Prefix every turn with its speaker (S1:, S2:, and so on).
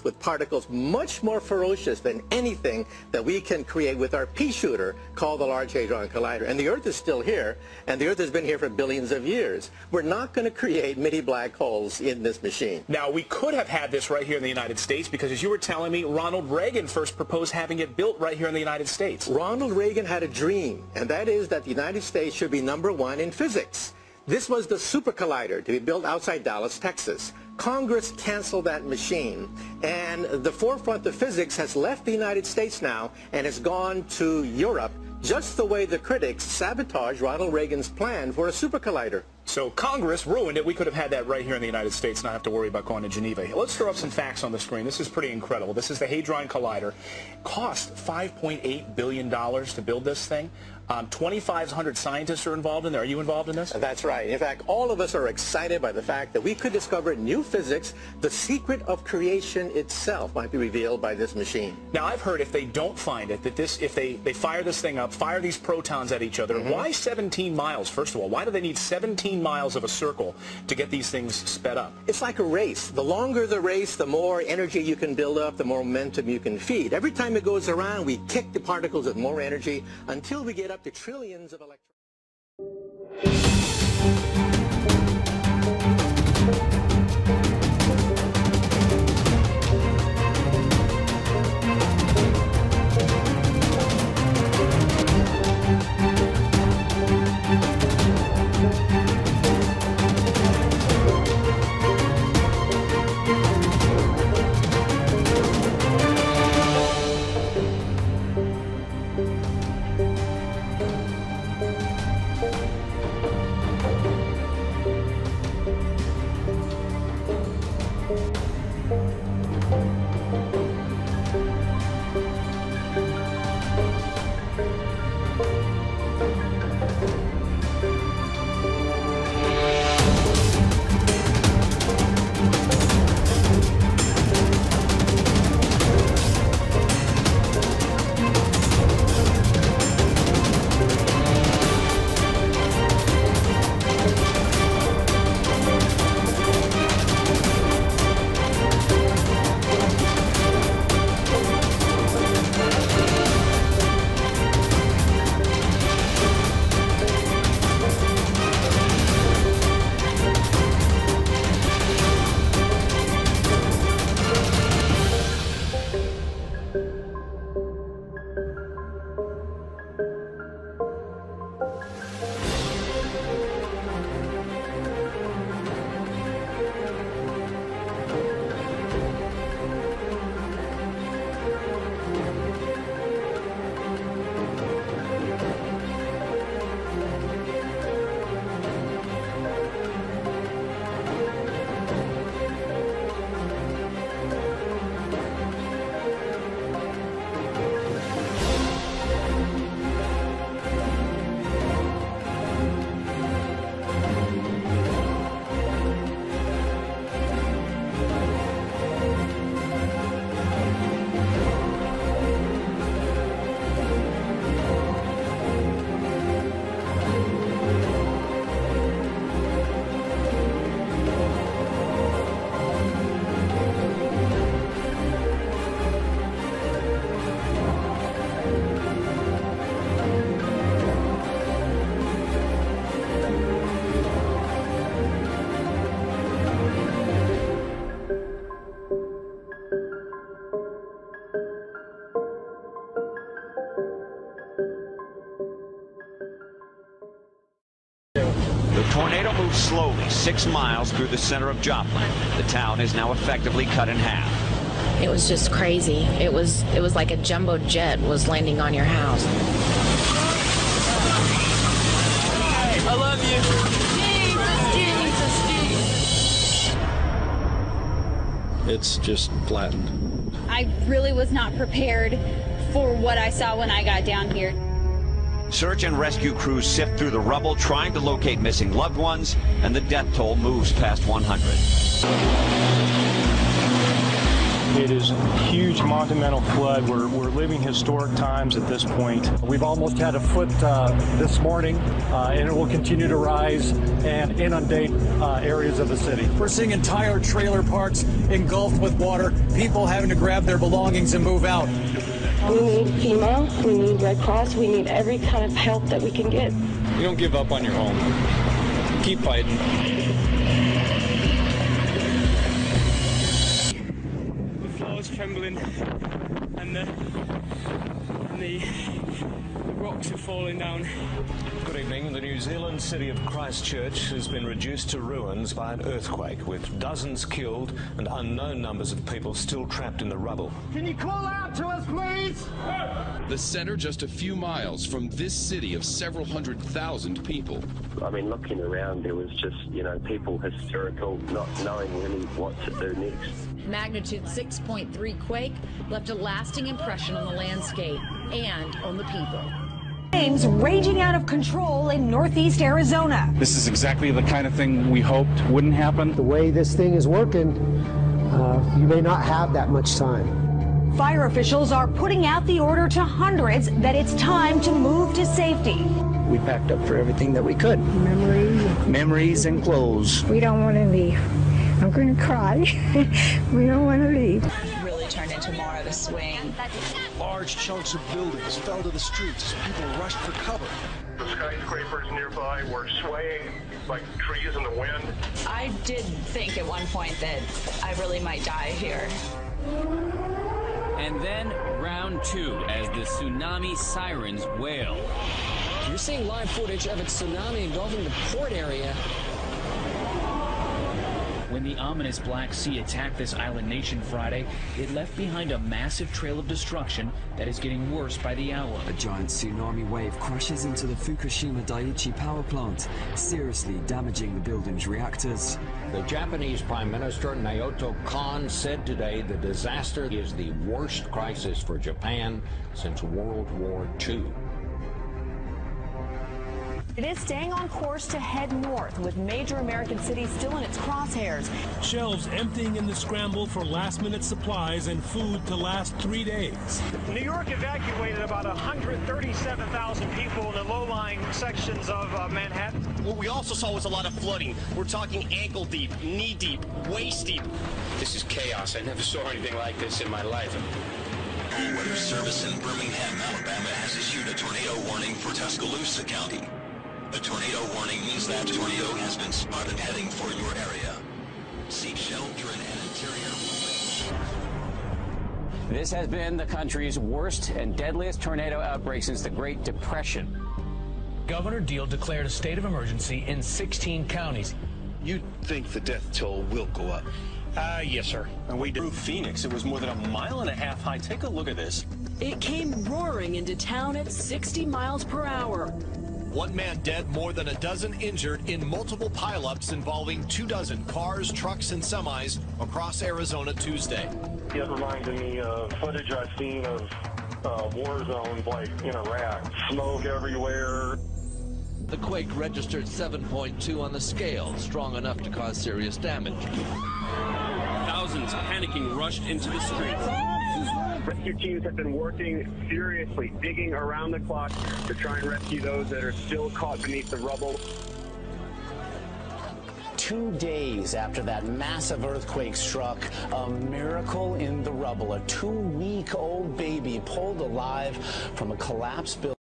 S1: with particles much more ferocious than anything that we can create with our pea shooter called the Large Hadron Collider. And the Earth is still here, and the Earth has been here for billions of years. We're not going to create mini black holes in this machine.
S2: Now, we could have had this right here in the United States because, as you were telling me, Ronald Reagan first proposed having it built right here in the United States.
S1: Ronald Reagan had a dream, and that is that the United States should be #1 in physics. This was the super collider to be built outside Dallas, Texas. Congress canceled that machine, and the forefront of physics has left the United States now and has gone to Europe, just the way the critics sabotaged Ronald Reagan's plan for a super collider.
S2: So Congress ruined it. We could have had that right here in the United States, not have to worry about going to Geneva. Let's throw up some facts on the screen. This is pretty incredible. This is the Hadron Collider. Cost $5.8 billion to build this thing. 2,500 scientists are involved in there. Are you involved in this?
S1: That's right. In fact, all of us are excited by the fact that we could discover new physics. The secret of creation itself might be revealed by this machine.
S2: Now, I've heard if they don't find it, that if they fire this thing up, fire these protons at each other, why 17 miles, first of all? Why do they need 17 miles of a circle to get these things sped up?
S1: It's like a race. The longer the race, the more energy you can build up, the more momentum you can feed. Every time it goes around, we kick the particles with more energy until we get up to trillions of electrons.
S3: The tornado moved slowly 6 miles through the center of Joplin. The town is now effectively cut in half.
S4: It was just crazy. It was like a jumbo jet was landing on your house.
S5: I love you.
S6: It's just flattened.
S7: I really was not prepared for what I saw when I got down here.
S3: Search and rescue crews sift through the rubble trying to locate missing loved ones, and the death toll moves past 100.
S8: It is a huge monumental flood. We're living historic times at this point.
S9: We've almost had a foot this morning, and it will continue to rise and inundate areas of the city.
S10: We're seeing entire trailer parks engulfed with water, people having to grab their belongings and move out.
S11: We need FEMA, we need Red Cross, we need every kind of help that we can get.
S6: You don't give up on your home. Keep fighting.
S5: The floor is trembling and the rocks are falling down.
S12: Good evening. The New Zealand city of Christchurch has been reduced to ruins by an earthquake, with dozens killed and unknown numbers of people still trapped in the rubble.
S13: Can you call out to us, please?
S14: The center just a few miles from this city of several 100,000 people.
S15: I mean, looking around, there was just, people hysterical, not knowing really what to do next.
S16: Magnitude 6.3 quake left a lasting impression on the landscape and on the people.
S17: Flames raging out of control in northeast Arizona.
S8: This is exactly the kind of thing we hoped wouldn't happen.
S18: The way this thing is working, you may not have that much time.
S17: Fire officials are putting out the order to hundreds that it's time to move to safety.
S19: We packed up for everything that we could. Memories and clothes.
S20: We don't want to leave. I'm going to cry. We don't want to leave.
S7: It really turned into more of a swing.
S21: Large chunks of buildings fell to the streets as people rushed for cover.
S22: The skyscrapers nearby were swaying like trees in the wind.
S7: I did think at one point that I really might die here.
S23: And then round two as the tsunami sirens wail.
S24: You're seeing live footage of a tsunami engulfing the port area.
S23: When the ominous Black Sea attacked this island nation Friday, it left behind a massive trail of destruction that is getting worse by the hour.
S25: A giant tsunami wave crashes into the Fukushima Daiichi power plant, seriously damaging the building's reactors.
S26: The Japanese Prime Minister Naoto Kan said today the disaster is the worst crisis for Japan since World War II.
S27: It is staying on course to head north, with major American cities still in its crosshairs.
S28: Shelves emptying in the scramble for last-minute supplies and food to last 3 days.
S29: New York evacuated about 137,000 people in the low-lying sections of Manhattan.
S30: What we also saw was a lot of flooding. We're talking ankle-deep, knee-deep, waist-deep.
S31: This is chaos. I never saw anything like this in my life.
S32: Weather Service in Birmingham, Alabama has issued a tornado warning for Tuscaloosa County. A tornado warning means that tornado has been spotted heading for your area. Seek shelter in an interior.
S23: This has been the country's worst and deadliest tornado outbreak since the Great Depression.
S33: Governor Deal declared a state of emergency in 16 counties.
S31: You'd think the death toll will go up.
S30: Yes, sir.
S31: And we drove Phoenix. It was more than 1.5 miles high. Take a look at this.
S27: It came roaring into town at 60 miles per hour.
S30: 1 man dead, more than a dozen injured in multiple pileups involving 24 cars, trucks, and semis across Arizona Tuesday.
S22: It reminded me of footage I've seen of war zones like in Iraq. Smoke everywhere.
S34: The quake registered 7.2 on the scale, strong enough to cause serious damage.
S23: Thousands panicking rushed into the streets.
S22: Rescue teams have been working furiously, digging around the clock to try and rescue those that are still caught beneath the rubble.
S35: 2 days after that massive earthquake struck, a miracle in the rubble. A 2-week-old baby pulled alive from a collapsed building.